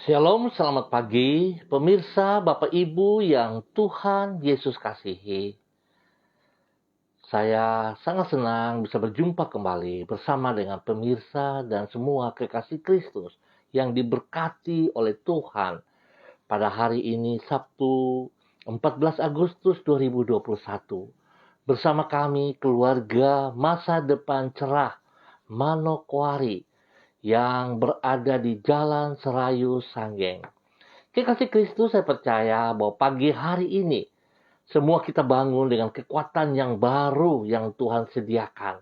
Shalom, selamat pagi, pemirsa, Bapak Ibu yang Tuhan Yesus kasihi. Saya sangat senang bisa berjumpa kembali bersama dengan pemirsa dan semua kekasih Kristus yang diberkati oleh Tuhan pada hari ini Sabtu 14 Agustus 2021. Bersama kami keluarga Masa Depan Cerah Manokwari yang berada di Jalan Serayu Sanggeng. Kekasih Kristus, saya percaya bahwa pagi hari ini semua kita bangun dengan kekuatan yang baru yang Tuhan sediakan.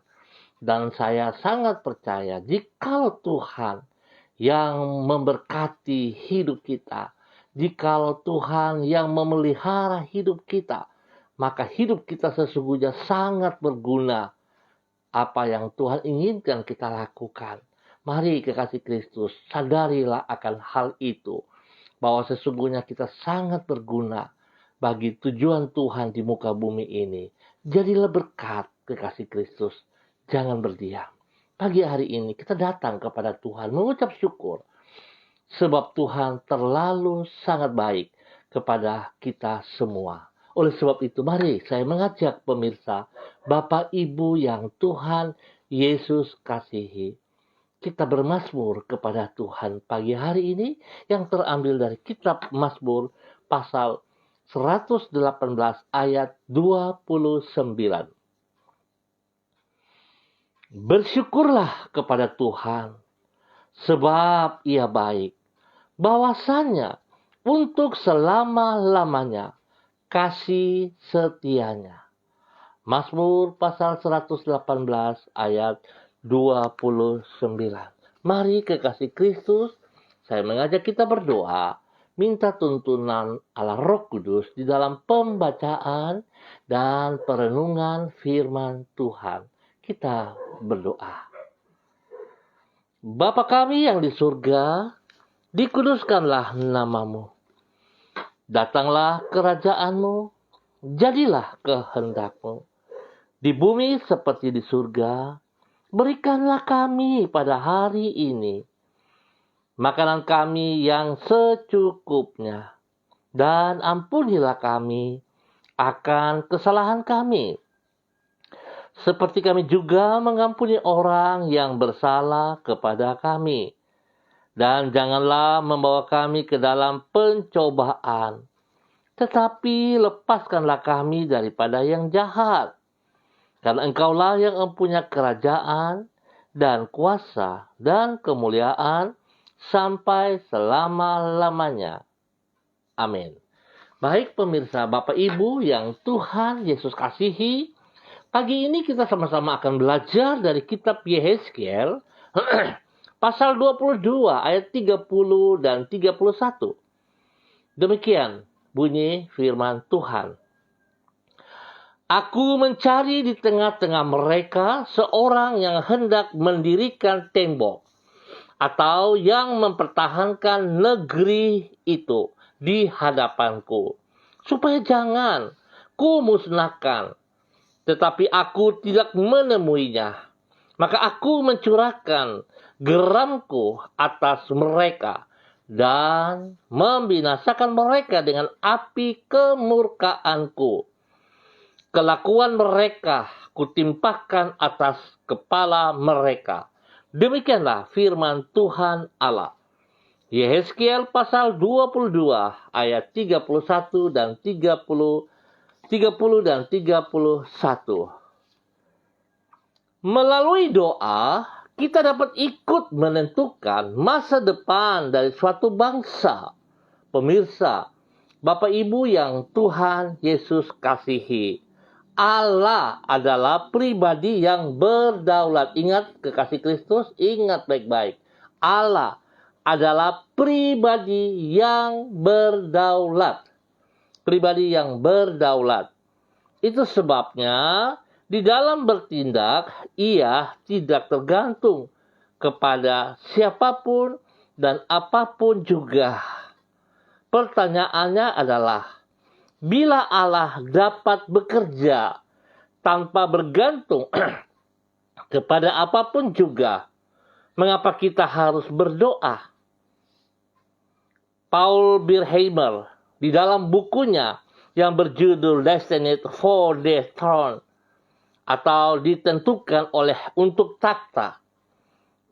Dan saya sangat percaya jika Tuhan yang memberkati hidup kita, jika Tuhan yang memelihara hidup kita, maka hidup kita sesungguhnya sangat berguna. Apa yang Tuhan inginkan kita lakukan. Mari kekasih Kristus, sadarilah akan hal itu. Bahwa sesungguhnya kita sangat berguna bagi tujuan Tuhan di muka bumi ini. Jadilah berkat kekasih Kristus. Jangan berdiam. Pagi hari ini kita datang kepada Tuhan mengucap syukur. Sebab Tuhan terlalu sangat baik kepada kita semua. Oleh sebab itu mari saya mengajak pemirsa, Bapak Ibu yang Tuhan Yesus kasihi. Kita bermazmur kepada Tuhan pagi hari ini yang terambil dari kitab Mazmur pasal 118 ayat 29. Bersyukurlah kepada Tuhan sebab Ia baik, bahwasanya untuk selama-lamanya kasih setianya. Mazmur pasal 118 ayat 29. Mari kekasih Kristus, saya mengajak kita berdoa, minta tuntunan Allah Roh Kudus di dalam pembacaan dan perenungan firman Tuhan. Kita berdoa. Bapa kami yang di surga, dikuduskanlah namamu. Datanglah kerajaanmu, jadilah kehendakmu. Di bumi seperti di surga, berikanlah kami pada hari ini makanan kami yang secukupnya, dan ampunilah kami akan kesalahan kami, seperti kami juga mengampuni orang yang bersalah kepada kami. Dan janganlah membawa kami ke dalam pencobaan, tetapi lepaskanlah kami daripada yang jahat. Karena Engkaulah yang mempunyai kerajaan dan kuasa dan kemuliaan sampai selama-lamanya. Amin. Baik pemirsa, Bapak Ibu yang Tuhan Yesus kasihi, pagi ini kita sama-sama akan belajar dari kitab Yehezkiel pasal 22 ayat 30 dan 31. Demikian bunyi firman Tuhan. Aku mencari di tengah-tengah mereka seorang yang hendak mendirikan tembok atau yang mempertahankan negeri itu di hadapanku, supaya jangan kumusnahkan. Tetapi aku tidak menemuinya. Maka aku mencurahkan geramku atas mereka dan membinasakan mereka dengan api kemurkaanku. Kelakuan mereka kutimpahkan atas kepala mereka. Demikianlah firman Tuhan Allah. Yehezkiel pasal 22 ayat 31 dan 30 dan 31. Melalui doa, kita dapat ikut menentukan masa depan dari suatu bangsa. Pemirsa, Bapak Ibu yang Tuhan Yesus kasihi, Allah adalah pribadi yang berdaulat. Ingat kekasih Kristus, ingat baik-baik. Allah adalah pribadi yang berdaulat. Pribadi yang berdaulat. Itu sebabnya di dalam bertindak, ia tidak tergantung kepada siapapun dan apapun juga. Pertanyaannya adalah, bila Allah dapat bekerja tanpa bergantung kepada apapun juga, mengapa kita harus berdoa? Paul Birheimer di dalam bukunya yang berjudul Destined for the Throne atau ditentukan untuk takhta,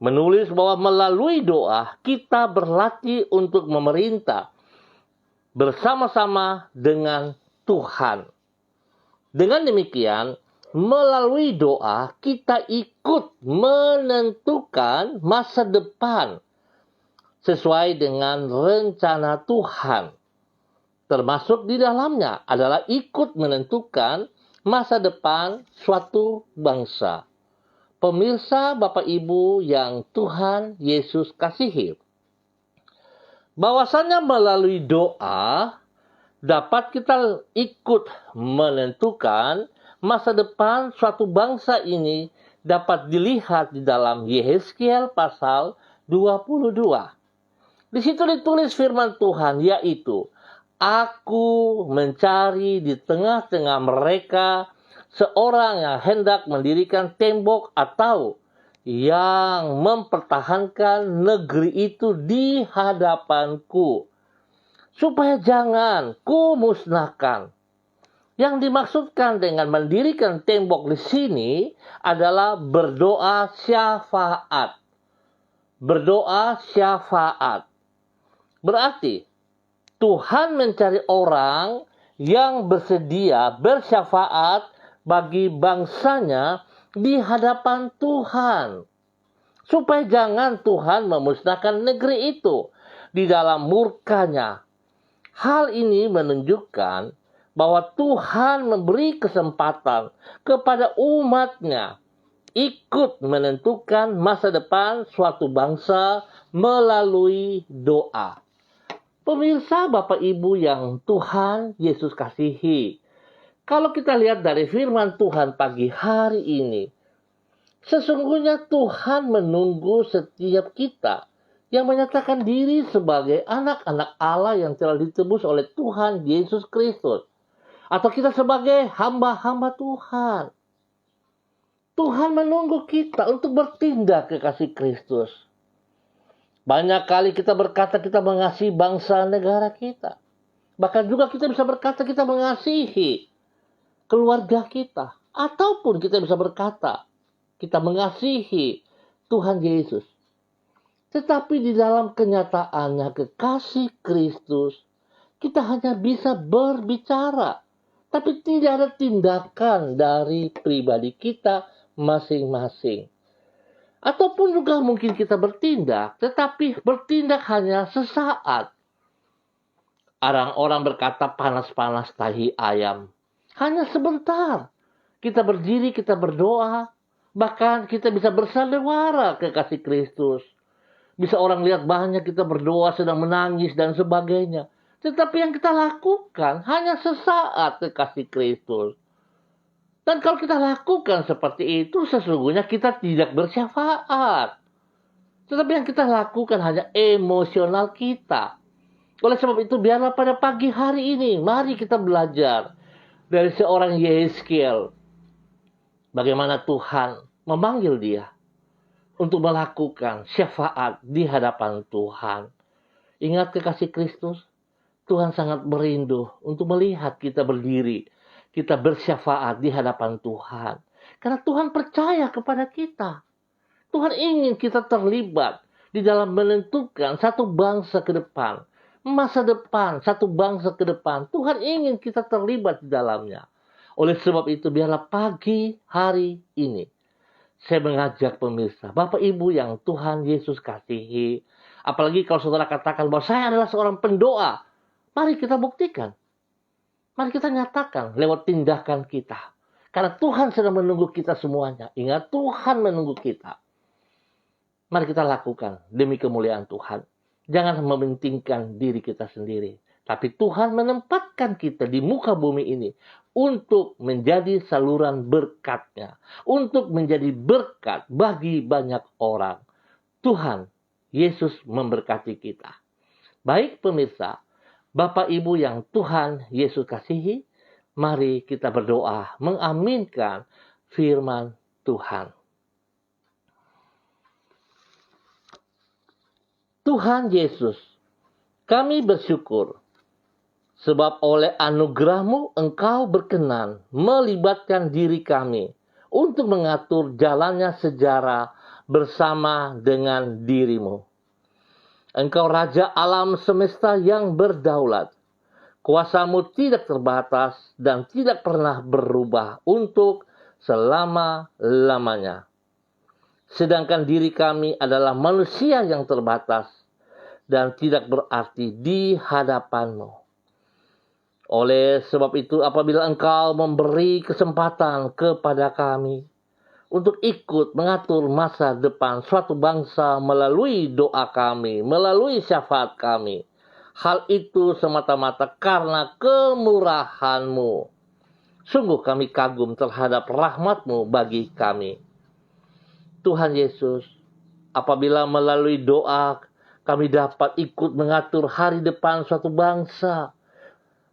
menulis bahwa melalui doa kita berlatih untuk memerintah bersama-sama dengan Tuhan. Dengan demikian, melalui doa kita ikut menentukan masa depan sesuai dengan rencana Tuhan. Termasuk di dalamnya adalah ikut menentukan masa depan suatu bangsa. Pemirsa, Bapak Ibu yang Tuhan Yesus kasihi, bahwasannya melalui doa dapat kita ikut menentukan masa depan suatu bangsa ini dapat dilihat di dalam Yehezkiel pasal 22. Di situ ditulis firman Tuhan, yaitu, Aku mencari di tengah-tengah mereka seorang yang hendak mendirikan tembok atau yang mempertahankan negeri itu di hadapanku, supaya jangan kumusnahkan. Yang dimaksudkan dengan mendirikan tembok di sini adalah berdoa syafaat. Berdoa syafaat. Berarti Tuhan mencari orang yang bersedia bersyafaat bagi bangsanya di hadapan Tuhan. Supaya jangan Tuhan memusnahkan negeri itu di dalam murkanya. Hal ini menunjukkan bahwa Tuhan memberi kesempatan kepada umatnya ikut menentukan masa depan suatu bangsa melalui doa. Pemirsa, Bapak Ibu yang Tuhan Yesus kasihi, kalau kita lihat dari firman Tuhan pagi hari ini, sesungguhnya Tuhan menunggu setiap kita yang menyatakan diri sebagai anak-anak Allah yang telah ditebus oleh Tuhan Yesus Kristus. Atau kita sebagai hamba-hamba Tuhan. Tuhan menunggu kita untuk bertindak kekasih Kristus. Banyak kali kita berkata kita mengasihi bangsa negara kita. Bahkan juga kita bisa berkata kita mengasihi keluarga kita. Ataupun kita bisa berkata kita mengasihi Tuhan Yesus. Tetapi di dalam kenyataannya kekasih Kristus, kita hanya bisa berbicara. Tapi tidak ada tindakan dari pribadi kita masing-masing. Ataupun juga mungkin kita bertindak, tetapi bertindak hanya sesaat. Orang-orang berkata panas-panas tahi ayam. Hanya sebentar. Kita berdiri, kita berdoa. Bahkan kita bisa bersandiwara kekasih Kristus. Bisa orang lihat banyak kita berdoa, sedang menangis dan sebagainya. Tetapi yang kita lakukan hanya sesaat kekasih Kristus. Dan kalau kita lakukan seperti itu, sesungguhnya kita tidak bersyafaat. Tetapi yang kita lakukan hanya emosional kita. Oleh sebab itu, biarlah pada pagi hari ini, mari kita belajar dari seorang Yehezkiel. Bagaimana Tuhan memanggil dia untuk melakukan syafaat di hadapan Tuhan. Ingat kekasih Kristus, Tuhan sangat merindu untuk melihat kita berdiri. Kita bersyafaat di hadapan Tuhan. Karena Tuhan percaya kepada kita. Tuhan ingin kita terlibat di dalam menentukan satu bangsa ke depan. Masa depan, satu bangsa ke depan. Tuhan ingin kita terlibat di dalamnya. Oleh sebab itu, biarlah pagi hari ini saya mengajak pemirsa, Bapak Ibu yang Tuhan Yesus kasihi. Apalagi kalau saudara katakan bahwa saya adalah seorang pendoa. Mari kita buktikan. Mari kita nyatakan lewat tindakan kita. Karena Tuhan sedang menunggu kita semuanya. Ingat, Tuhan menunggu kita. Mari kita lakukan demi kemuliaan Tuhan. Jangan mementingkan diri kita sendiri. Tapi Tuhan menempatkan kita di muka bumi ini untuk menjadi saluran berkat-Nya. Untuk menjadi berkat bagi banyak orang. Tuhan Yesus memberkati kita. Baik pemirsa, Bapak Ibu yang Tuhan Yesus kasihi, mari kita berdoa mengaminkan firman Tuhan. Tuhan Yesus, Kami bersyukur sebab oleh anugerah-Mu Engkau berkenan melibatkan diri kami untuk mengatur jalannya sejarah bersama dengan diri-Mu. Engkau Raja alam semesta yang berdaulat. Kuasa-Mu tidak terbatas dan tidak pernah berubah untuk selama-lamanya. Sedangkan diri kami adalah manusia yang terbatas dan tidak berarti di hadapan-Mu. Oleh sebab itu, apabila Engkau memberi kesempatan kepada kami untuk ikut mengatur masa depan suatu bangsa melalui doa kami, melalui syafaat kami, hal itu semata-mata karena kemurahan-Mu. Sungguh kami kagum terhadap rahmat-Mu bagi kami. Tuhan Yesus, apabila melalui doa kami dapat ikut mengatur hari depan suatu bangsa,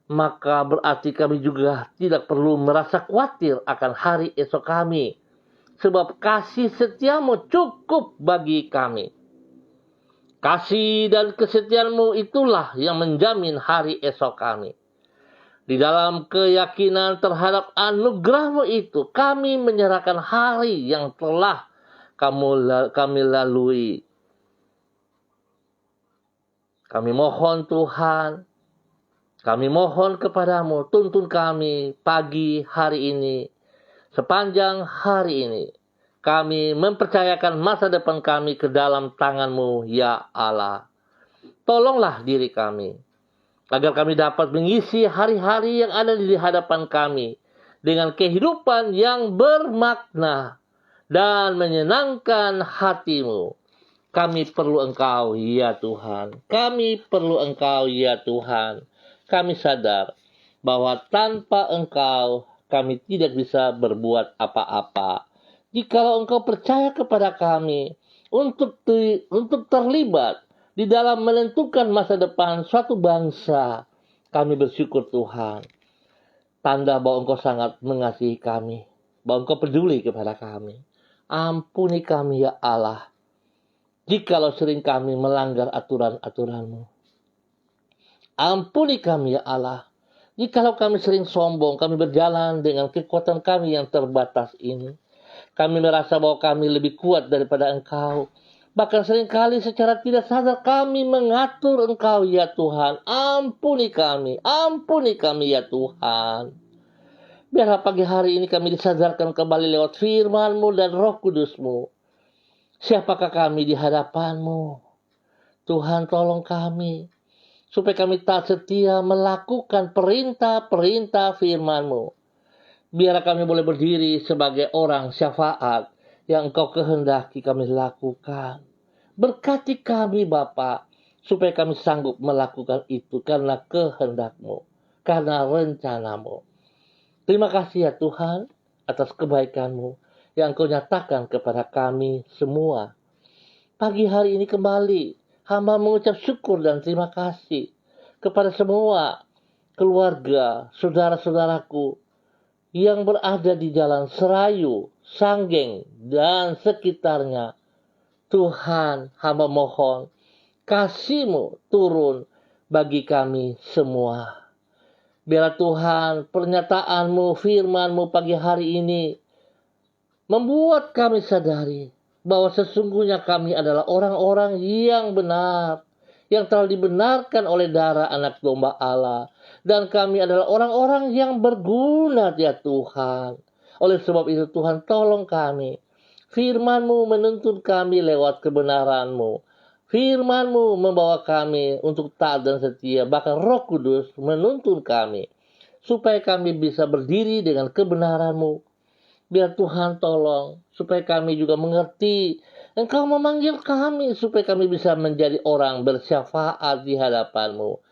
maka berarti kami juga tidak perlu merasa khawatir akan hari esok kami, sebab kasih setia-Mu cukup bagi kami. Kasih dan kesetiaan-Mu itulah yang menjamin hari esok kami. Di dalam keyakinan terhadap anugerah-Mu itu, kami menyerahkan hari yang telah kami lalui. Kami mohon Tuhan, kami mohon kepadamu, tuntun kami pagi hari ini, sepanjang hari ini. Kami mempercayakan masa depan kami ke dalam tangan-Mu, ya Allah. Tolonglah diri kami, agar kami dapat mengisi hari-hari yang ada di hadapan kami dengan kehidupan yang bermakna dan menyenangkan hati-Mu. Kami perlu Engkau, ya Tuhan. Kami perlu Engkau, ya Tuhan. Kami sadar bahwa tanpa Engkau kami tidak bisa berbuat apa-apa. Jikalau Engkau percaya kepada kami untuk terlibat di dalam menentukan masa depan suatu bangsa, kami bersyukur Tuhan. Tanda bahwa Engkau sangat mengasihi kami, bahwa Engkau peduli kepada kami. Ampuni kami ya Allah, jikalau sering kami melanggar aturan-aturan-Mu. Ampuni kami ya Allah, jikalau kami sering sombong, kami berjalan dengan kekuatan kami yang terbatas ini. Kami merasa bahwa kami lebih kuat daripada Engkau. Bahkan seringkali secara tidak sadar kami mengatur Engkau ya Tuhan. Ampuni kami ya Tuhan. Biarlah pagi hari ini kami disadarkan kembali lewat firman-Mu dan Roh Kudus-Mu. Siapakah kami di hadapan-Mu? Tuhan tolong kami, supaya kami tak setia melakukan perintah-perintah firman-Mu. Biarlah kami boleh berdiri sebagai orang syafaat yang Engkau kehendaki kami lakukan. Berkati kami Bapa, supaya kami sanggup melakukan itu karena kehendak-Mu, karena rencana-Mu. Terima kasih ya Tuhan atas kebaikan-Mu yang Engkau nyatakan kepada kami semua. Pagi hari ini kembali, hamba mengucap syukur dan terima kasih kepada semua keluarga, saudara-saudaraku yang berada di Jalan Serayu, Sanggeng, dan sekitarnya. Tuhan, hamba mohon, kasih-Mu turun bagi kami semua. Biarlah Tuhan, pernyataan-Mu, firman-Mu pagi hari ini membuat kami sadari bahwa sesungguhnya kami adalah orang-orang yang benar, yang telah dibenarkan oleh darah anak domba Allah. Dan kami adalah orang-orang yang berguna ya Tuhan. Oleh sebab itu Tuhan tolong kami. Firman-Mu menuntun kami lewat kebenaran-Mu. Firman-Mu membawa kami untuk taat dan setia. Bahkan Roh Kudus menuntun kami supaya kami bisa berdiri dengan kebenaran-Mu. Biar Tuhan tolong supaya kami juga mengerti Engkau memanggil kami supaya kami bisa menjadi orang bersyafaat di hadapan-Mu.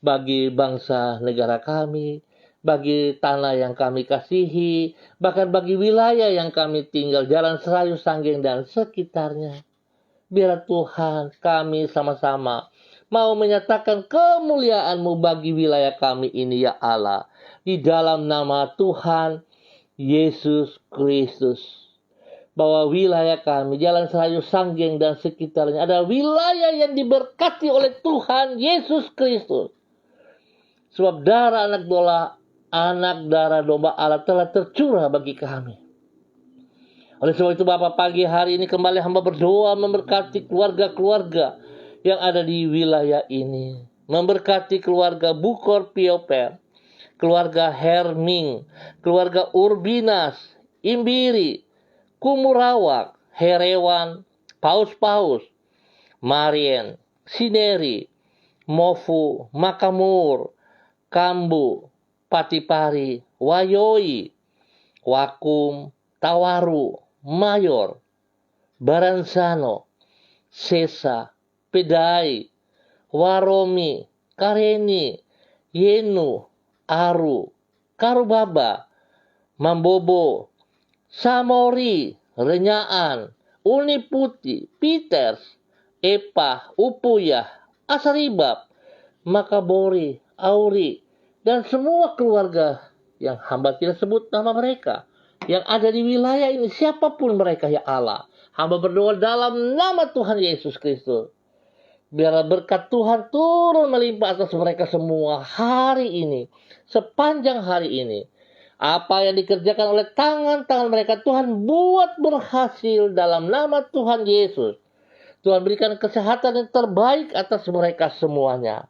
Bagi bangsa negara kami, bagi tanah yang kami kasihi, bahkan bagi wilayah yang kami tinggal, Jalan Serayu, Sanggeng, dan sekitarnya. Biar Tuhan kami sama-sama mau menyatakan kemuliaan-Mu bagi wilayah kami ini ya Allah. Di dalam nama Tuhan Yesus Kristus. bahwa wilayah kami, Jalan Serayu Sanggeng dan sekitarnya adalah wilayah yang diberkati oleh Tuhan Yesus Kristus. Sebab anak darah domba Allah telah tercurah bagi kami. Oleh sebab itu Bapak, pagi hari ini kembali hamba berdoa memberkati keluarga-keluarga yang ada di wilayah ini. Memberkati keluarga Bukor Pioper, keluarga Herming, keluarga Urbinas, Imbiri, Kumurawak, Herewan, Paus-Paus, Marien, Sineri, Mofu, Makamur, Kambu, Patipari, Wayoi, Wakum, Tawaru, Mayor, Baransano, Sesa, Pedai, Waromi, Kareni, Yenu, Aru, Karubaba, Mambobo, Samori, Renyaan, Uni Putih, Peters, Epah, Upuyah, Asaribab, Makabori, Auri, dan semua keluarga yang hamba tidak sebut nama mereka, yang ada di wilayah ini, siapapun mereka ya Allah. Hamba berdoa dalam nama Tuhan Yesus Kristus. Biarlah berkat Tuhan turun melimpah atas mereka semua hari ini, sepanjang hari ini. Apa yang dikerjakan oleh tangan-tangan mereka, Tuhan buat berhasil dalam nama Tuhan Yesus. Tuhan berikan kesehatan yang terbaik atas mereka semuanya.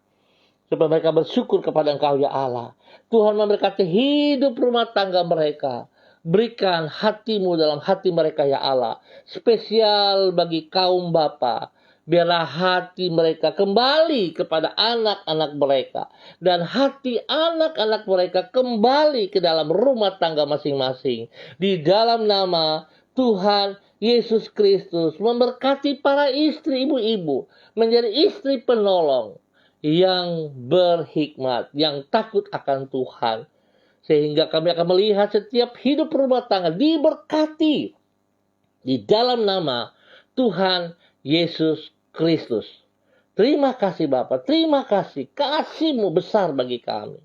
Supaya mereka bersyukur kepada Engkau ya Allah. Tuhan memberkati hidup rumah tangga mereka. Berikan hati-Mu dalam hati mereka ya Allah. Spesial bagi kaum bapa. Biarlah hati mereka kembali kepada anak-anak mereka. Dan hati anak-anak mereka kembali ke dalam rumah tangga masing-masing. Di dalam nama Tuhan Yesus Kristus. Memberkati para istri, ibu-ibu. Menjadi istri penolong. Yang berhikmat. Yang takut akan Tuhan. Sehingga kami akan melihat setiap hidup rumah tangga diberkati. Di dalam nama Tuhan Yesus Kristus. Terima kasih Bapa, terima kasih. Kasih-Mu besar bagi kami.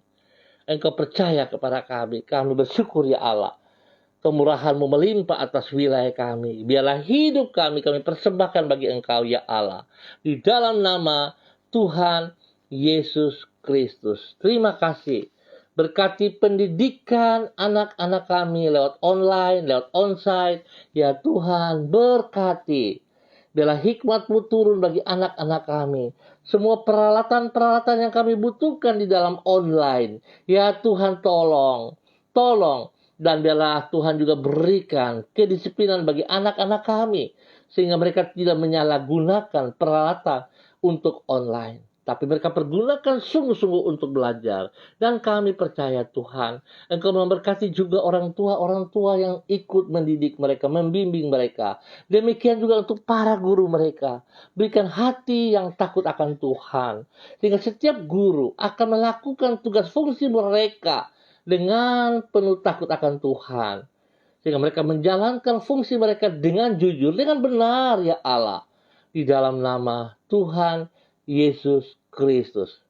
Engkau percaya kepada kami. Kami bersyukur ya Allah. Kemurahan-Mu melimpah atas wilayah kami. Biarlah hidup kami persembahkan bagi Engkau ya Allah. Di dalam nama Tuhan Yesus Kristus. Terima kasih. Berkati pendidikan anak-anak kami lewat online, lewat onsite. Ya Tuhan, berkati. Biarlah hikmat-Mu turun bagi anak-anak kami. Semua peralatan-peralatan yang kami butuhkan di dalam online. Ya Tuhan, tolong. Tolong. Dan biarlah Tuhan juga berikan kedisiplinan bagi anak-anak kami. Sehingga mereka tidak menyalahgunakan peralatan untuk online. Tapi mereka pergunakan sungguh-sungguh untuk belajar. Dan kami percaya Tuhan, Engkau memberkati juga orang tua yang ikut mendidik mereka, membimbing mereka. Demikian juga untuk para guru mereka. Berikan hati yang takut akan Tuhan. Sehingga setiap guru akan melakukan tugas fungsi mereka dengan penuh takut akan Tuhan. Sehingga mereka menjalankan fungsi mereka dengan jujur, dengan benar ya Allah. Di dalam nama Tuhan Yesus Kristus.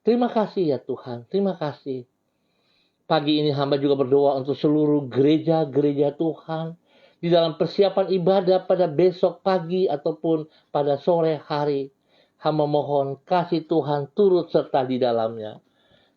Terima kasih ya Tuhan, terima kasih. Pagi ini hamba juga berdoa untuk seluruh gereja-gereja Tuhan. Di dalam persiapan ibadah pada besok pagi ataupun pada sore hari. Hamba mohon kasih Tuhan turut serta di dalamnya.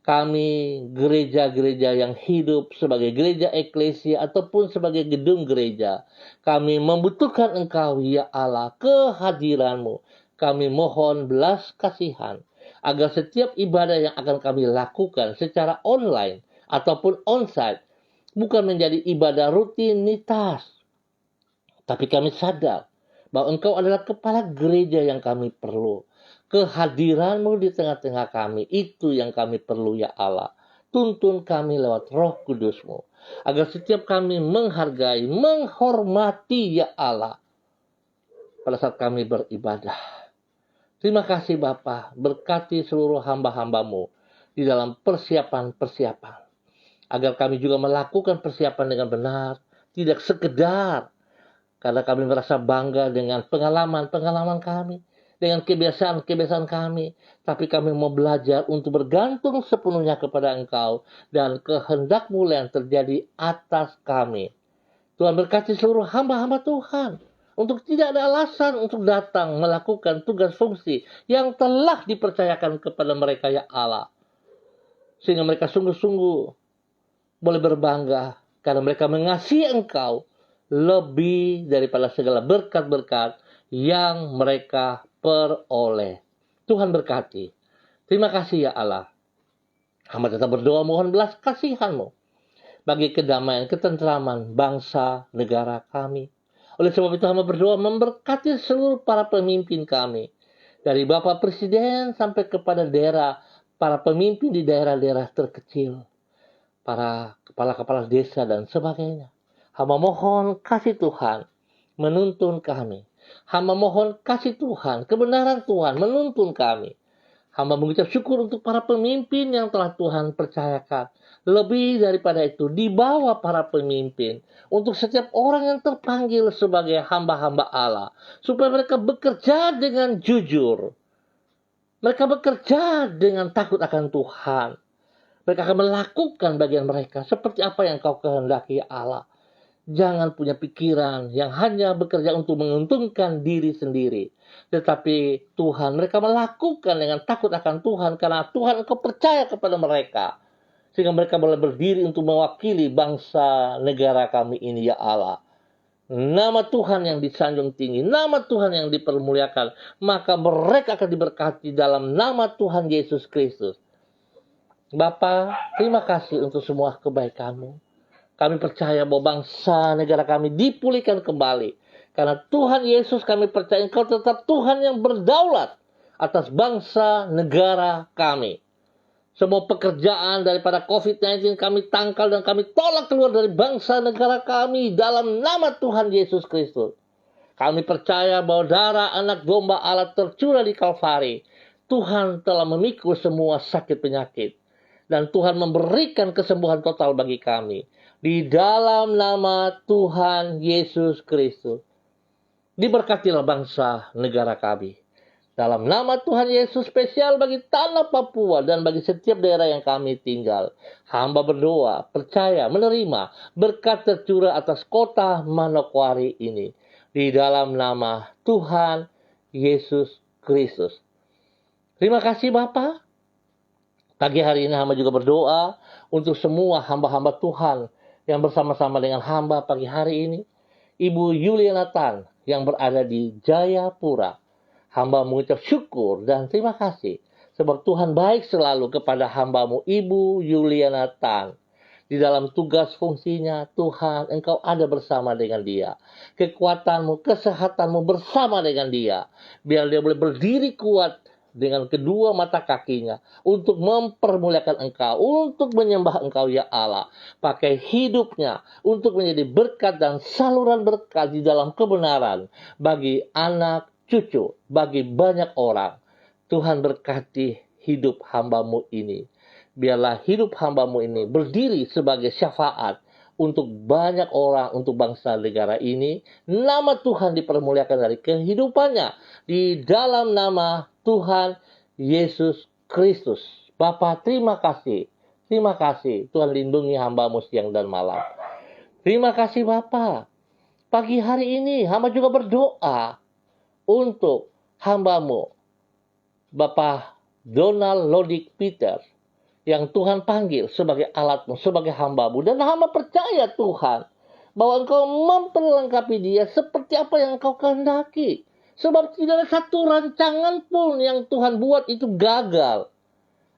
Kami gereja-gereja yang hidup sebagai gereja eklesia ataupun sebagai gedung gereja. Kami membutuhkan Engkau ya Allah, kehadiran-Mu. Kami mohon belas kasihan agar setiap ibadah yang akan kami lakukan secara online ataupun onsite bukan menjadi ibadah rutinitas. Tapi kami sadar bahwa Engkau adalah kepala gereja yang kami perlu. Kehadiran-Mu di tengah-tengah kami, itu yang kami perlu ya Allah. Tuntun kami lewat Roh Kudus-Mu. Agar setiap kami menghargai, menghormati ya Allah. Pada saat kami beribadah. Terima kasih Bapa, berkati seluruh hamba-hamba-Mu di dalam persiapan-persiapan. Agar kami juga melakukan persiapan dengan benar, tidak sekedar karena kami merasa bangga dengan pengalaman-pengalaman kami, dengan kebiasaan-kebiasaan kami, tapi kami mau belajar untuk bergantung sepenuhnya kepada Engkau dan kehendak-Mu yang terjadi atas kami. Tuhan berkati seluruh hamba-hamba Tuhan untuk tidak ada alasan untuk datang melakukan tugas fungsi yang telah dipercayakan kepada mereka ya Allah. Sehingga mereka sungguh-sungguh boleh berbangga karena mereka mengasihi Engkau lebih daripada segala berkat-berkat yang mereka peroleh. Tuhan berkati. Terima kasih ya Allah. Hamba tetap berdoa mohon belas kasihan-Mu bagi kedamaian, ketentraman bangsa, negara kami. Oleh sebab itu hamba berdoa memberkati seluruh para pemimpin kami. Dari Bapak Presiden sampai kepada daerah, para pemimpin di daerah-daerah terkecil. Para kepala-kepala desa dan sebagainya. Hamba mohon kasih Tuhan menuntun kami. Hamba mohon kasih Tuhan, kebenaran Tuhan menuntun kami. Hamba mengucap syukur untuk para pemimpin yang telah Tuhan percayakan. Lebih daripada itu, di bawah para pemimpin, untuk setiap orang yang terpanggil sebagai hamba-hamba Allah, supaya mereka bekerja dengan jujur. Mereka bekerja dengan takut akan Tuhan. Mereka akan melakukan bagian mereka seperti apa yang kau kehendaki ya Allah. Jangan punya pikiran yang hanya bekerja untuk menguntungkan diri sendiri. Tetapi Tuhan, mereka melakukan dengan takut akan Tuhan karena Tuhan engkau percaya kepada mereka. Sehingga mereka boleh berdiri untuk mewakili bangsa negara kami ini ya Allah. Nama Tuhan yang disanjung tinggi, nama Tuhan yang dipermuliakan, maka mereka akan diberkati dalam nama Tuhan Yesus Kristus. Bapa, terima kasih untuk semua kebaikan-Mu. Kami percaya bahwa bangsa negara kami dipulihkan kembali. Karena Tuhan Yesus kami percaya Engkau tetap Tuhan yang berdaulat atas bangsa negara kami. Semua pekerjaan daripada COVID-19 kami tangkal dan kami tolak keluar dari bangsa negara kami dalam nama Tuhan Yesus Kristus. Kami percaya bahwa darah anak domba Allah tercurah di Kalvari. Tuhan telah memikul semua sakit penyakit. Dan Tuhan memberikan kesembuhan total bagi kami. Di dalam nama Tuhan Yesus Kristus. Diberkatilah bangsa negara kami. Dalam nama Tuhan Yesus spesial bagi tanah Papua dan bagi setiap daerah yang kami tinggal. Hamba berdoa, percaya, menerima berkat tercurah atas kota Manokwari ini. Di dalam nama Tuhan Yesus Kristus. Terima kasih Bapa. Pagi hari ini hamba juga berdoa untuk semua hamba-hamba Tuhan yang bersama-sama dengan hamba pagi hari ini. Ibu Yuliana Tan yang berada di Jayapura. Hamba mengucap syukur dan terima kasih. Sebab Tuhan baik selalu kepada hamba-Mu Ibu Yuliana Tan. Di dalam tugas fungsinya, Tuhan Engkau ada bersama dengan dia. Kekuatan-Mu, kesehatan-Mu bersama dengan dia. Biar dia boleh berdiri kuat dengan kedua mata kakinya. Untuk mempermuliakan Engkau. Untuk menyembah Engkau ya Allah. Pakai hidupnya untuk menjadi berkat dan saluran berkat di dalam kebenaran. Bagi anak cucu, bagi banyak orang. Tuhan berkati hidup hamba-Mu ini. Biarlah hidup hamba-Mu ini berdiri sebagai syafaat untuk banyak orang, untuk bangsa negara ini. Nama Tuhan dipermuliakan dari kehidupannya. Di dalam nama Tuhan Yesus Kristus. Bapa, terima kasih. Terima kasih. Tuhan lindungi hamba-Mu siang dan malam. Terima kasih Bapa. Pagi hari ini hamba juga berdoa untuk hamba-Mu, Bapak Donald Lodik Peter, yang Tuhan panggil sebagai alat-Mu, sebagai hamba-Mu. Dan hamba percaya Tuhan, bahwa Engkau memperlengkapi dia seperti apa yang Engkau kehendaki. Sebab tidak ada satu rancangan pun yang Tuhan buat itu gagal.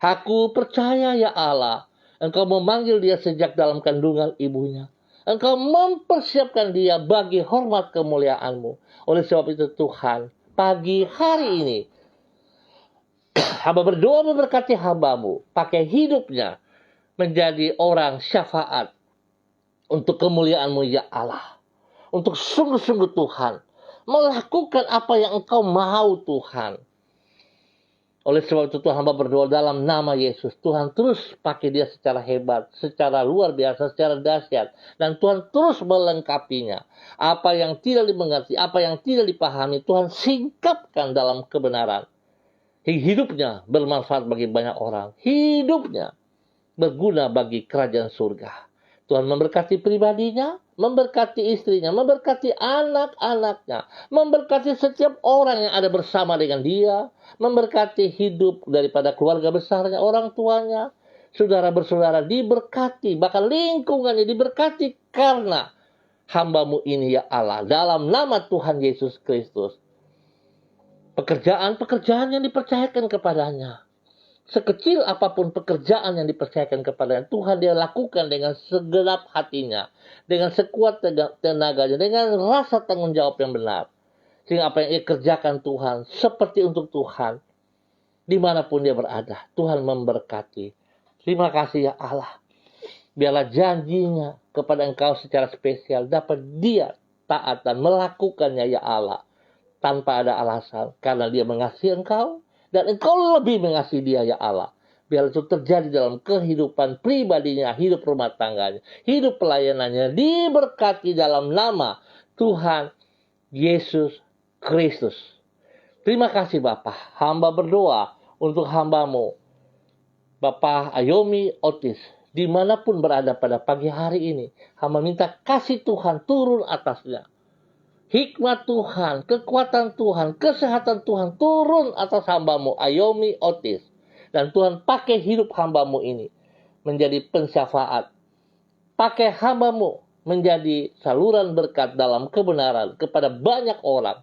Aku percaya ya Allah, Engkau memanggil dia sejak dalam kandungan ibunya. Engkau mempersiapkan dia bagi hormat kemuliaan-Mu. Oleh sebab itu Tuhan, pagi hari ini, hamba berdoa memberkati hamba-Mu. Pakai hidupnya menjadi orang syafaat untuk kemuliaan-Mu ya Allah. Untuk sungguh-sungguh Tuhan, melakukan apa yang Engkau mau Tuhan. Oleh sebab itu Tuhan hamba berdoa dalam nama Yesus. Tuhan terus pakai dia secara hebat, secara luar biasa, secara dahsyat. Dan Tuhan terus melengkapinya. Apa yang tidak dimengerti, apa yang tidak dipahami, Tuhan singkapkan dalam kebenaran. Hidupnya bermanfaat bagi banyak orang. Hidupnya berguna bagi kerajaan surga. Tuhan memberkati pribadinya, memberkati istrinya, memberkati anak-anaknya, memberkati setiap orang yang ada bersama dengan dia, memberkati hidup daripada keluarga besarnya, orang tuanya, saudara bersaudara diberkati, bahkan lingkungannya diberkati karena hamba-Mu ini ya Allah, dalam nama Tuhan Yesus Kristus. Pekerjaan-pekerjaan yang dipercayakan kepadanya, sekecil apapun pekerjaan yang dipercayakan kepadanya, Tuhan dia lakukan dengan segenap hatinya, dengan sekuat tenaganya, dengan rasa tanggung jawab yang benar. Sehingga apa yang ia kerjakan Tuhan, seperti untuk Tuhan, dimanapun dia berada, Tuhan memberkati. Terima kasih ya Allah. Biarlah janjinya kepada Engkau secara spesial dapat dia taat dan melakukannya ya Allah, tanpa ada alasan, karena dia mengasihi Engkau, dan Engkau lebih mengasihi dia ya Allah. Biar itu terjadi dalam kehidupan pribadinya, hidup rumah tangganya, hidup pelayanannya, diberkati dalam nama Tuhan Yesus Kristus. Terima kasih Bapa. Hamba berdoa untuk hamba-Mu, Bapak Ayomi Otis, dimanapun berada pada pagi hari ini. Hamba minta kasih Tuhan turun atasnya. Hikmat Tuhan, kekuatan Tuhan, kesehatan Tuhan turun atas hamba-Mu Ayomi Otis. Dan Tuhan pakai hidup hamba-Mu ini menjadi pensyafaat. Pakai hamba-Mu menjadi saluran berkat dalam kebenaran kepada banyak orang.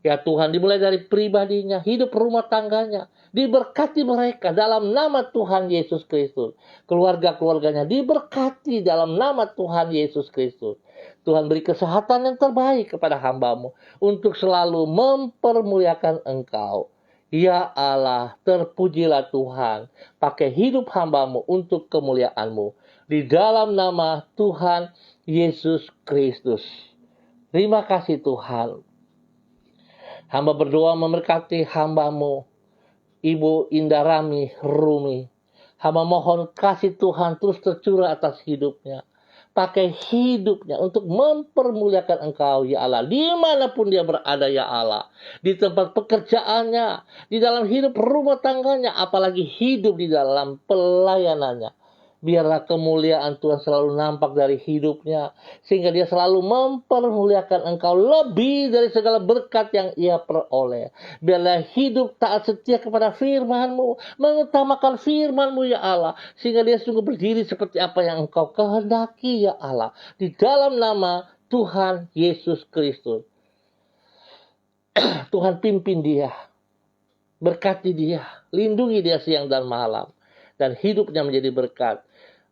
Ya Tuhan, dimulai dari pribadinya, hidup rumah tangganya, diberkati mereka dalam nama Tuhan Yesus Kristus. Keluarga-keluarganya diberkati dalam nama Tuhan Yesus Kristus. Tuhan beri kesehatan yang terbaik kepada hamba-Mu untuk selalu mempermuliakan Engkau. Ya Allah, terpujilah Tuhan. Pakai hidup hamba-Mu untuk kemuliaan-Mu. Di dalam nama Tuhan Yesus Kristus. Terima kasih Tuhan. Hamba berdoa memberkati hamba-Mu, Ibu Indarami Rumi. Hamba mohon kasih Tuhan terus tercurah atas hidupnya. Pakai hidupnya untuk mempermuliakan Engkau ya Allah, dimanapun dia berada ya Allah, di tempat pekerjaannya, di dalam hidup rumah tangganya, apalagi hidup di dalam pelayanannya. Biarlah kemuliaan Tuhan selalu nampak dari hidupnya, sehingga dia selalu mempermuliakan Engkau lebih dari segala berkat yang ia peroleh. Biarlah hidup taat setia kepada firman-Mu, mengutamakan firman-Mu ya Allah, sehingga dia sungguh berdiri seperti apa yang Engkau kehendaki ya Allah. Di dalam nama Tuhan Yesus Kristus. Tuhan pimpin dia, berkati dia, lindungi dia siang dan malam, dan hidupnya menjadi berkat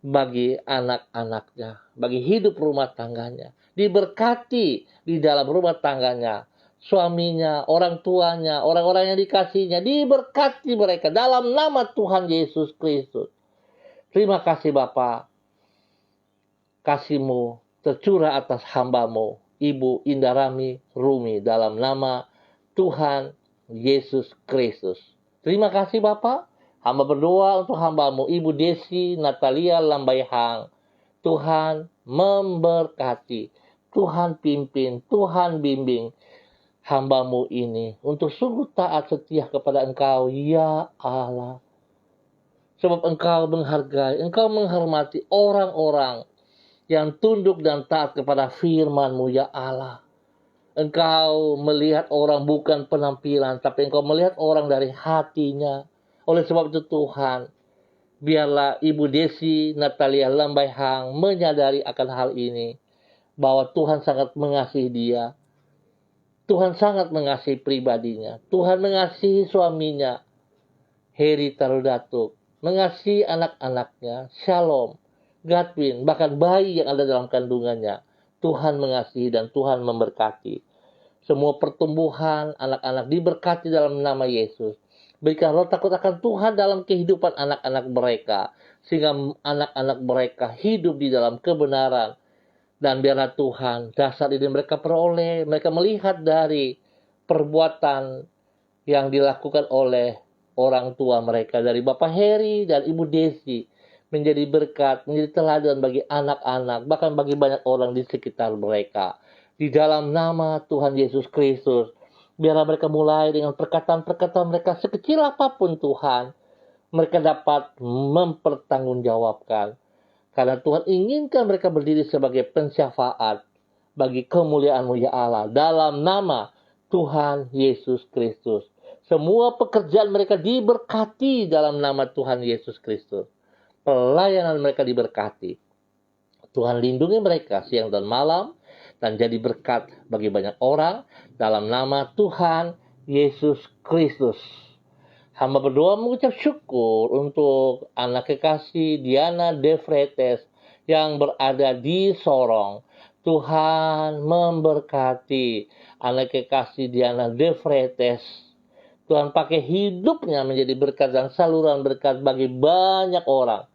bagi anak-anaknya, bagi hidup rumah tangganya. Diberkati di dalam rumah tangganya, suaminya, orang tuanya, orang-orang yang dikasihnya, diberkati mereka dalam nama Tuhan Yesus Kristus. Terima kasih Bapa. Kasih-Mu tercurah atas hamba-Mu, Ibu Indarami Rumi, dalam nama Tuhan Yesus Kristus. Terima kasih Bapa. Hamba berdoa untuk hamba-Mu, Ibu Desi Natalia Lambaihang. Tuhan memberkati, Tuhan pimpin, Tuhan bimbing hamba-Mu ini untuk sungguh taat setia kepada Engkau, ya Allah. Sebab Engkau menghargai, Engkau menghormati orang-orang yang tunduk dan taat kepada firman-Mu, ya Allah. Engkau melihat orang bukan penampilan, tapi Engkau melihat orang dari hatinya. Oleh sebab itu Tuhan, biarlah Ibu Desi Natalia Lambaihang menyadari akan hal ini, bahwa Tuhan sangat mengasihi dia. Tuhan sangat mengasihi pribadinya. Tuhan mengasihi suaminya, Heri Tarudatuk, mengasihi anak-anaknya, Shalom, Godwin, bahkan bayi yang ada dalam kandungannya. Tuhan mengasihi dan Tuhan memberkati. Semua pertumbuhan anak-anak diberkati dalam nama Yesus. Berikan roh takut akan Tuhan dalam kehidupan anak-anak mereka, sehingga anak-anak mereka hidup di dalam kebenaran. Dan biarlah Tuhan, dasar ini mereka peroleh, mereka melihat dari perbuatan yang dilakukan oleh orang tua mereka, dari Bapak Heri dan Ibu Desi, menjadi berkat, menjadi teladan bagi anak-anak, bahkan bagi banyak orang di sekitar mereka. Di dalam nama Tuhan Yesus Kristus, biarlah mereka mulai dengan perkataan-perkataan mereka sekecil apapun Tuhan, mereka dapat mempertanggungjawabkan Karena Tuhan inginkan mereka berdiri sebagai pensyafaat bagi kemuliaan-Mu ya Allah, dalam nama Tuhan Yesus Kristus. Semua pekerjaan mereka diberkati dalam nama Tuhan Yesus Kristus. Pelayanan mereka diberkati. Tuhan lindungi mereka siang dan malam, dan jadi berkat bagi banyak orang dalam nama Tuhan Yesus Kristus. Hamba berdoa mengucap syukur untuk anak kekasih Diana De Freites yang berada di Sorong. Tuhan memberkati anak kekasih Diana De Freites. Tuhan pakai hidupnya menjadi berkat dan saluran berkat bagi banyak orang.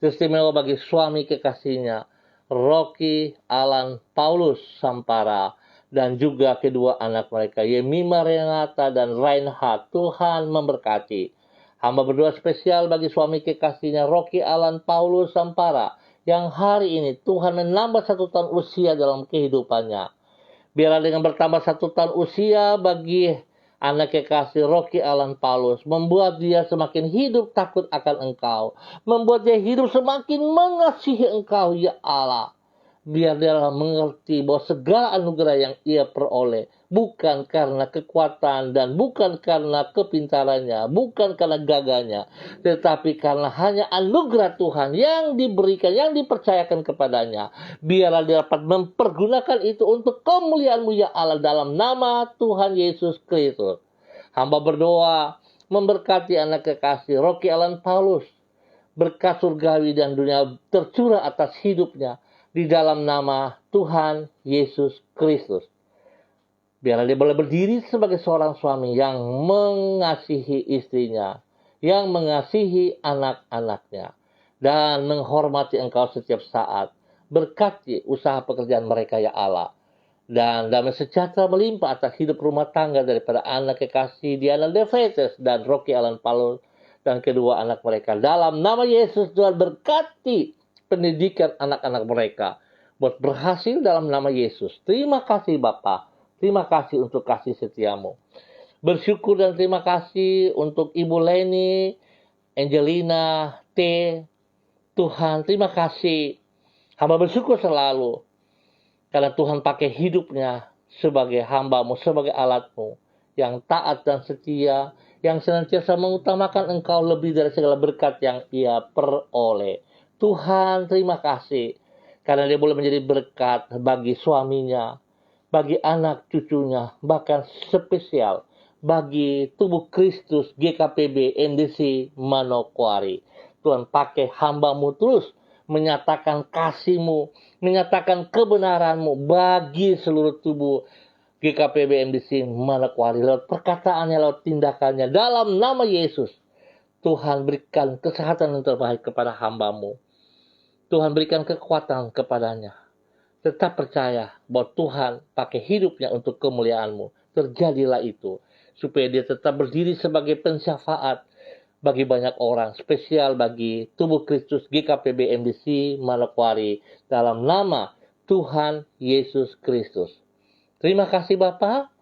Istimewa bagi suami kekasihnya, Rocky Alan Paulus Sampara, dan juga kedua anak mereka, Yemima Renata dan Reinhard. Tuhan memberkati. Hamba berdoa spesial bagi suami kekasihnya, Rocky Alan Paulus Sampara, yang hari ini Tuhan menambah 1 tahun usia dalam kehidupannya. Biarlah dengan bertambah 1 tahun usia bagi anak kekasih Rocky Alan Paulus, membuat dia semakin hidup takut akan Engkau. Membuat dia hidup semakin mengasihi Engkau, ya Allah. Biar dia mengerti bahwa segala anugerah yang ia peroleh bukan karena kekuatan dan bukan karena kepintarannya, bukan karena gagahnya, tetapi karena hanya anugerah Tuhan yang diberikan, yang dipercayakan kepadanya. Biarlah dia dapat mempergunakan itu untuk kemuliaan-Mu ya Allah, dalam nama Tuhan Yesus Kristus. Hamba berdoa memberkati anak kekasih Rocky Alan Paulus, berkat surgawi dan dunia tercurah atas hidupnya di dalam nama Tuhan Yesus Kristus. Biarlah dia boleh berdiri sebagai seorang suami yang mengasihi istrinya, yang mengasihi anak-anaknya, dan menghormati Engkau setiap saat. Berkati usaha pekerjaan mereka ya Allah. Dan damai sejahtera melimpah atas hidup rumah tangga daripada anak kekasih Diana De Freites dan Rocky Alan Paulus dan kedua anak mereka. Dalam nama Yesus, Tuhan berkati pendidikan anak-anak mereka buat berhasil dalam nama Yesus. Terima kasih Bapa. Terima kasih untuk kasih setiamu. Bersyukur dan terima kasih untuk Ibu Leni, Angelina, T. Tuhan, terima kasih. Hamba bersyukur selalu karena Tuhan pakai hidupnya sebagai hamba-Mu, sebagai alat-Mu yang taat dan setia, yang senantiasa mengutamakan Engkau lebih dari segala berkat yang ia peroleh. Tuhan, terima kasih karena dia boleh menjadi berkat bagi suaminya, bagi anak cucunya, bahkan spesial bagi tubuh Kristus GKPB MDC Manokwari. Tuhan pakai hamba-Mu terus menyatakan kasih-Mu, menyatakan kebenaran-Mu bagi seluruh tubuh GKPB MDC Manokwari, lewat perkataannya, lewat tindakannya, dalam nama Yesus. Tuhan berikan kesehatan yang terbaik kepada hamba-Mu. Tuhan berikan kekuatan kepadanya. Tetap percaya bahwa Tuhan pakai hidupnya untuk kemuliaan-Mu. Terjadilah itu, supaya dia tetap berdiri sebagai pensyafaat bagi banyak orang, spesial bagi tubuh Kristus GKPB MDC Manokwari, dalam nama Tuhan Yesus Kristus. Terima kasih Bapa.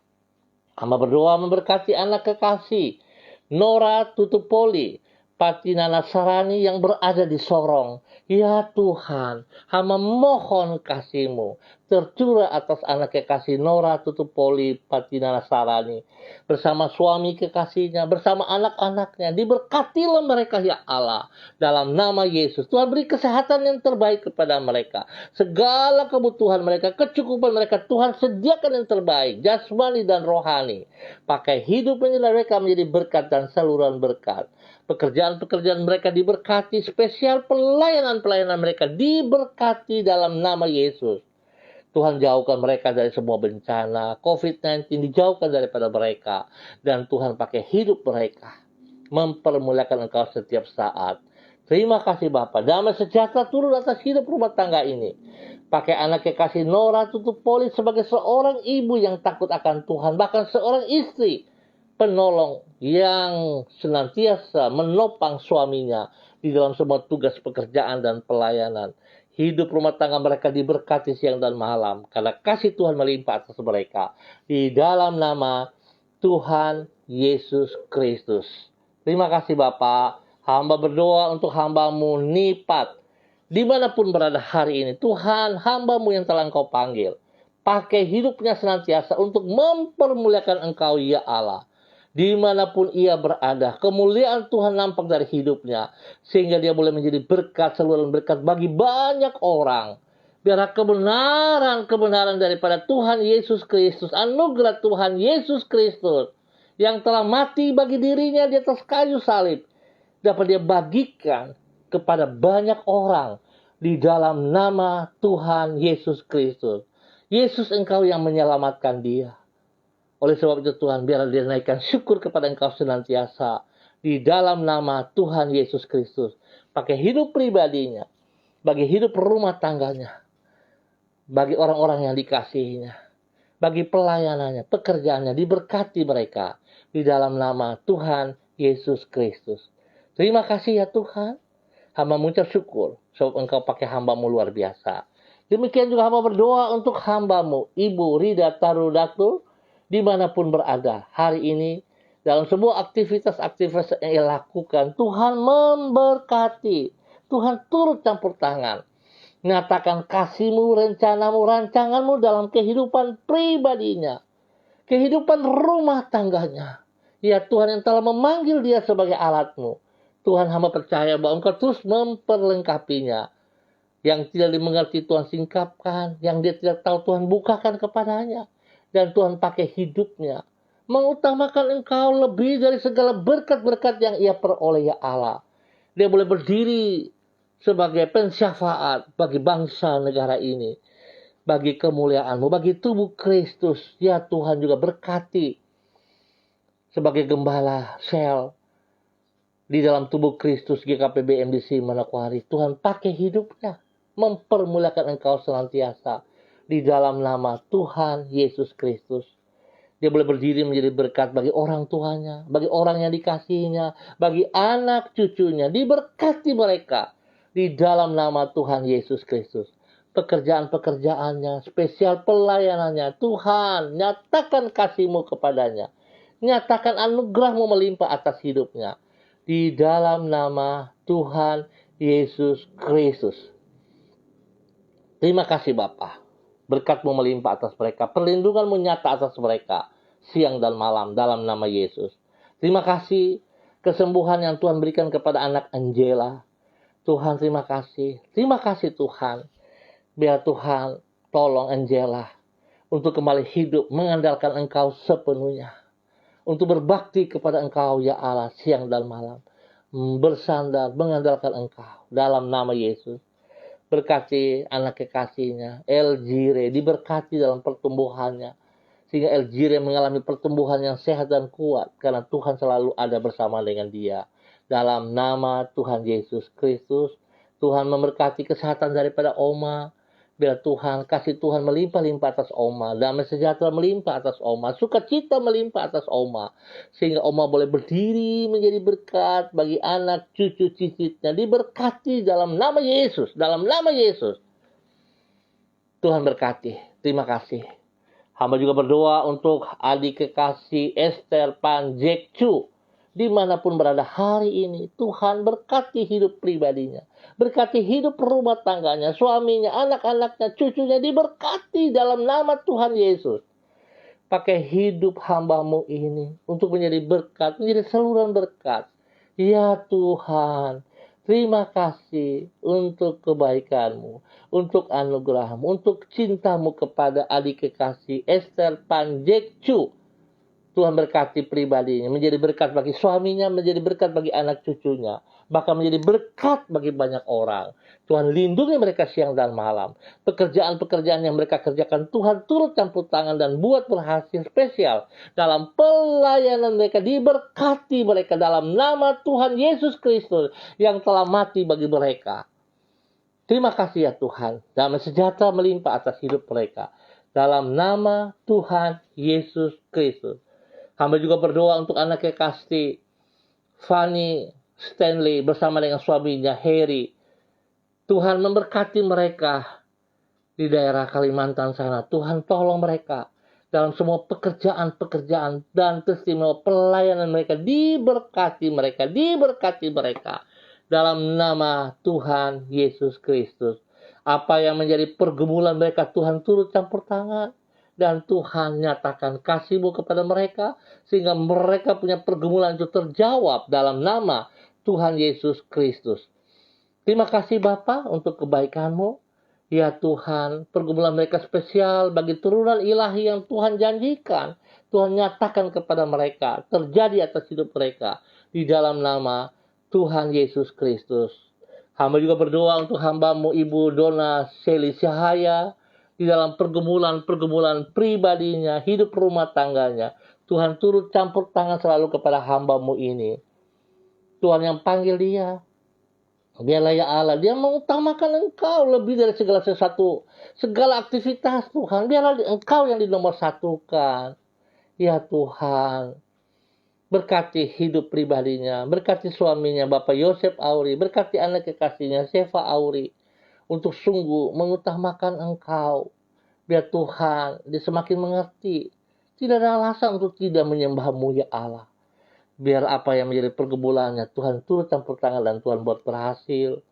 Hamba berdoa memberkati anak kekasih Nora Tutupoli, Patina Nasarani yang berada di Sorong. Ya Tuhan, hamba mohon kasih-Mu tercurah atas anak kekasih Nora Tutupoli, Patina Nasarani, bersama suami kekasihnya, bersama anak-anaknya. Diberkatilah mereka ya Allah, dalam nama Yesus. Tuhan beri kesehatan yang terbaik kepada mereka. Segala kebutuhan mereka, kecukupan mereka, Tuhan sediakan yang terbaik, jasmani dan rohani. Pakai hidup mereka menjadi berkat dan saluran berkat. Pekerjaan-pekerjaan mereka diberkati, spesial pelayanan-pelayanan mereka diberkati dalam nama Yesus. Tuhan jauhkan mereka dari semua bencana, COVID-19 dijauhkan daripada mereka. Dan Tuhan pakai hidup mereka, mempermuliakan Engkau setiap saat. Terima kasih Bapa. Damai sejahtera turun atas hidup rumah tangga ini. Pakai anak kekasih Nora Tutupoli sebagai seorang ibu yang takut akan Tuhan, bahkan seorang istri penolong yang senantiasa menopang suaminya di dalam semua tugas pekerjaan dan pelayanan. Hidup rumah tangga mereka diberkati siang dan malam karena kasih Tuhan melimpah atas mereka. Di dalam nama Tuhan Yesus Kristus. Terima kasih Bapa. Hamba berdoa untuk hamba-Mu Nipat dimanapun berada hari ini, Tuhan, hamba-Mu yang telah Engkau panggil, pakai hidupnya senantiasa untuk mempermuliakan Engkau, ya Allah. Dimanapun ia berada, kemuliaan Tuhan nampak dari hidupnya, sehingga dia boleh menjadi berkat, saluran berkat bagi banyak orang. Biarlah kebenaran daripada Tuhan Yesus Kristus, anugerah Tuhan Yesus Kristus, yang telah mati bagi dirinya di atas kayu salib, dapat dia bagikan kepada banyak orang di dalam nama Tuhan Yesus Kristus. Yesus, Engkau yang menyelamatkan dia. Oleh sebab itu Tuhan, biarlah dia naikkan syukur kepada Engkau senantiasa di dalam nama Tuhan Yesus Kristus. Pakai hidup pribadinya, bagi hidup rumah tangganya, bagi orang-orang yang dikasihinya, bagi pelayanannya, pekerjaannya, diberkati mereka di dalam nama Tuhan Yesus Kristus. Terima kasih ya Tuhan. Hamba mengucap syukur sebab Engkau pakai hamba-Mu luar biasa. Demikian juga hamba berdoa untuk hamba-Mu, Ibu Rida Tarudatul, dimanapun berada hari ini, dalam sebuah aktivitas-aktivitas yang ia lakukan. Tuhan memberkati, Tuhan turut campur tangan, nyatakan kasih-Mu, rencana-Mu, rancangan-Mu dalam kehidupan pribadinya, kehidupan rumah tangganya. Ya Tuhan, yang telah memanggil dia sebagai alat-Mu. Tuhan, hamba percaya bahwa Engkau terus memperlengkapinya. Yang tidak dimengerti Tuhan singkapkan, yang dia tidak tahu Tuhan bukakan kepadanya. Dan Tuhan pakai hidupnya, mengutamakan Engkau lebih dari segala berkat-berkat yang ia peroleh, ya Allah. Dia boleh berdiri sebagai pensyafaat bagi bangsa negara ini, bagi kemuliaan-Mu, bagi tubuh Kristus. Ya Tuhan, juga berkati sebagai gembala sel di dalam tubuh Kristus GKP BMDC Manokwari. Tuhan pakai hidupnya, mempermuliakan Engkau senantiasa di dalam nama Tuhan Yesus Kristus. Dia boleh berdiri menjadi berkat bagi orang tuanya, bagi orang yang dikasihinya, bagi anak cucunya. Diberkati mereka di dalam nama Tuhan Yesus Kristus. Pekerjaan-pekerjaannya, spesial pelayanannya, Tuhan, nyatakan kasih-Mu kepadanya. Nyatakan anugerah-Mu melimpah atas hidupnya. Di dalam nama Tuhan Yesus Kristus. Terima kasih Bapa. Berkat-Mu melimpah atas mereka. Perlindungan-Mu nyata atas mereka. Siang dan malam dalam nama Yesus. Terima kasih kesembuhan yang Tuhan berikan kepada anak Angela. Tuhan, terima kasih. Terima kasih Tuhan. Biar Tuhan tolong Angela untuk kembali hidup, mengandalkan Engkau sepenuhnya. Untuk berbakti kepada Engkau, ya Allah, siang dan malam. Bersandar, mengandalkan Engkau dalam nama Yesus. Berkati anak kekasihnya, Eljire, diberkati dalam pertumbuhannya. Sehingga Eljire mengalami pertumbuhan yang sehat dan kuat. Karena Tuhan selalu ada bersama dengan dia. Dalam nama Tuhan Yesus Kristus. Tuhan memberkati kesehatan daripada Oma. Biar Tuhan, kasih Tuhan melimpah-limpah atas Oma. Damai sejahtera melimpah atas Oma. Sukacita melimpah atas Oma. Sehingga Oma boleh berdiri menjadi berkat bagi anak cucu cicitnya. Diberkati dalam nama Yesus. Dalam nama Yesus. Tuhan berkati. Terima kasih. Hamba juga berdoa untuk adik kekasih Esther Panjekcu. Dimanapun berada hari ini, Tuhan berkati hidup pribadinya. Berkati hidup rumah tangganya, suaminya, anak-anaknya, cucunya. Diberkati dalam nama Tuhan Yesus. Pakai hidup hamba-Mu ini untuk menjadi berkat, menjadi saluran berkat. Ya Tuhan, terima kasih untuk kebaikan-Mu, untuk anugerah-Mu, untuk cinta-Mu kepada adik kekasih Esther Panjekcu. Tuhan berkati pribadinya, menjadi berkat bagi suaminya, menjadi berkat bagi anak cucunya, bahkan menjadi berkat bagi banyak orang. Tuhan lindungi mereka siang dan malam. Pekerjaan-pekerjaan yang mereka kerjakan, Tuhan turut campur tangan dan buat berhasil spesial dalam pelayanan mereka. Diberkati mereka dalam nama Tuhan Yesus Kristus yang telah mati bagi mereka. Terima kasih ya Tuhan. Damai sejahtera melimpah atas hidup mereka. Dalam nama Tuhan Yesus Kristus. Hamba juga berdoa untuk anak kekasih Fanny Stanley bersama dengan suaminya Harry. Tuhan memberkati mereka di daerah Kalimantan sana. Tuhan tolong mereka dalam semua pekerjaan-pekerjaan dan testimoni pelayanan mereka. Diberkati mereka dalam nama Tuhan Yesus Kristus. Apa yang menjadi pergumulan mereka, Tuhan turut campur tangan. Dan Tuhan nyatakan kasih-Mu kepada mereka, sehingga mereka punya pergumulan itu terjawab dalam nama Tuhan Yesus Kristus. Terima kasih Bapa untuk kebaikan-Mu. Ya Tuhan, pergumulan mereka spesial bagi turunan ilahi yang Tuhan janjikan. Tuhan nyatakan kepada mereka, terjadi atas hidup mereka. Di dalam nama Tuhan Yesus Kristus. Hamba juga berdoa untuk hamba-Mu Ibu Dona Seli Syahaya. Di dalam pergumulan pribadinya, hidup rumah tangganya. Tuhan turut campur tangan selalu kepada hamba-Mu ini. Tuhan yang panggil dia. Biarlah ya Allah, dia mengutamakan Engkau lebih dari segala sesuatu. Segala aktivitas Tuhan, biarlah Engkau yang dinomorsatukan. Ya Tuhan, berkati hidup pribadinya, berkati suaminya Bapak Yosef Auri, berkati anak kekasihnya Seva Auri. Untuk sungguh mengutamakan Engkau. Biar Tuhan dia semakin mengerti. Tidak ada alasan untuk tidak menyembah-Mu ya Allah. Biar apa yang menjadi pergumulannya Tuhan turut campur tangan dan Tuhan buat berhasil.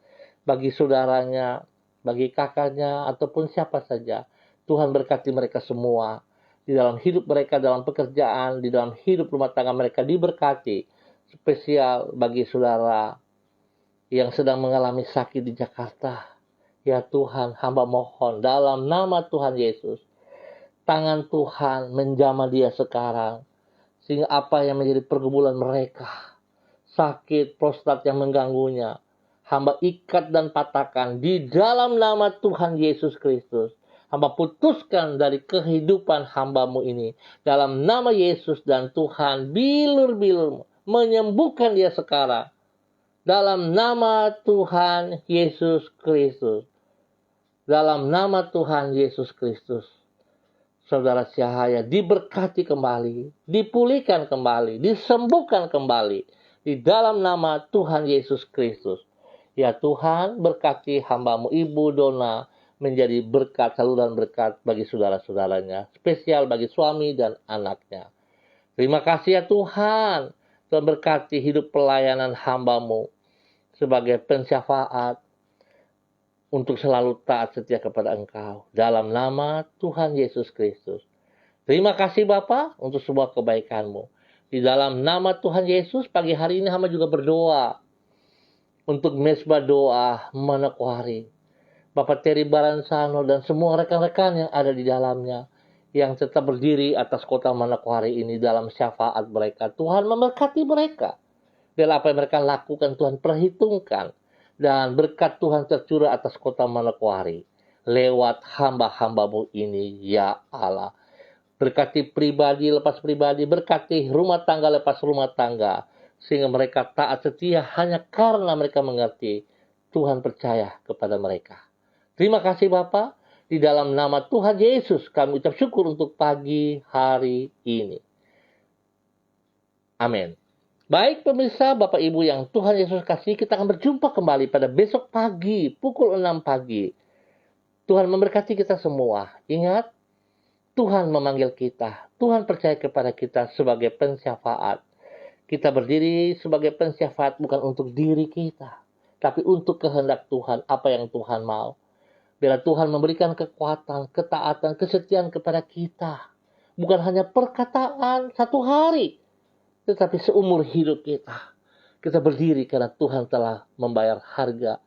Bagi saudaranya, bagi kakaknya, ataupun siapa saja. Tuhan berkati mereka semua. Di dalam hidup mereka, dalam pekerjaan, di dalam hidup rumah tangga mereka diberkati. Spesial bagi saudara yang sedang mengalami sakit di Jakarta. Ya Tuhan, hamba mohon dalam nama Tuhan Yesus. Tangan Tuhan menjamah dia sekarang. Sehingga apa yang menjadi pergumulan mereka. Sakit prostat yang mengganggunya. Hamba ikat dan patahkan di dalam nama Tuhan Yesus Kristus. Hamba putuskan dari kehidupan hamba-Mu ini. Dalam nama Yesus dan Tuhan bilur-bilur menyembuhkan dia sekarang. Dalam nama Tuhan Yesus Kristus. Dalam nama Tuhan Yesus Kristus. Saudara Syahaya diberkati kembali, dipulihkan kembali, disembuhkan kembali. Di dalam nama Tuhan Yesus Kristus. Ya Tuhan, berkati hamba-Mu Ibu Dona menjadi berkat, saluran berkat bagi saudara-saudaranya. Spesial bagi suami dan anaknya. Terima kasih ya Tuhan. Tuhan berkati hidup pelayanan hamba-Mu sebagai pensyafaat. Untuk selalu taat setia kepada Engkau. Dalam nama Tuhan Yesus Kristus. Terima kasih Bapa untuk semua kebaikan-Mu. Di dalam nama Tuhan Yesus, pagi hari ini hamba juga berdoa. Untuk mesbah doa Manokwari. Bapak Terry Baransano dan semua rekan-rekan yang ada di dalamnya. Yang tetap berdiri atas kota Manokwari ini dalam syafaat mereka. Tuhan memberkati mereka. Dan apa yang mereka lakukan Tuhan perhitungkan. Dan berkat Tuhan tercurah atas kota Manokwari. Lewat hamba-hamba-Mu ini, ya Allah. Berkati pribadi lepas pribadi. Berkati rumah tangga lepas rumah tangga. Sehingga mereka taat setia hanya karena mereka mengerti. Tuhan percaya kepada mereka. Terima kasih Bapa. Di dalam nama Tuhan Yesus kami ucap syukur untuk pagi hari ini. Amin. Baik pemirsa, Bapak Ibu yang Tuhan Yesus kasih, kita akan berjumpa kembali pada besok pagi, pukul 6 pagi. Tuhan memberkati kita semua. Ingat, Tuhan memanggil kita. Tuhan percaya kepada kita sebagai pensyafaat. Kita berdiri sebagai pensyafaat bukan untuk diri kita, tapi untuk kehendak Tuhan, apa yang Tuhan mau. Biar Tuhan memberikan kekuatan, ketaatan, kesetiaan kepada kita. Bukan hanya perkataan satu hari, tetapi seumur hidup kita. Kita berdiri karena Tuhan telah membayar harga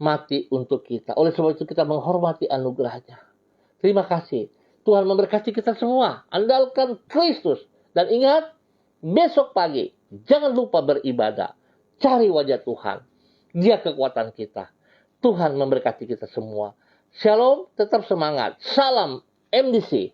mati untuk kita. Oleh sebab itu kita menghormati anugerahnya. Terima kasih. Tuhan memberkati kita semua. Andalkan Kristus. Dan ingat, besok pagi, jangan lupa beribadah. Cari wajah Tuhan. Dia kekuatan kita. Tuhan memberkati kita semua. Shalom, tetap semangat. Salam MDC.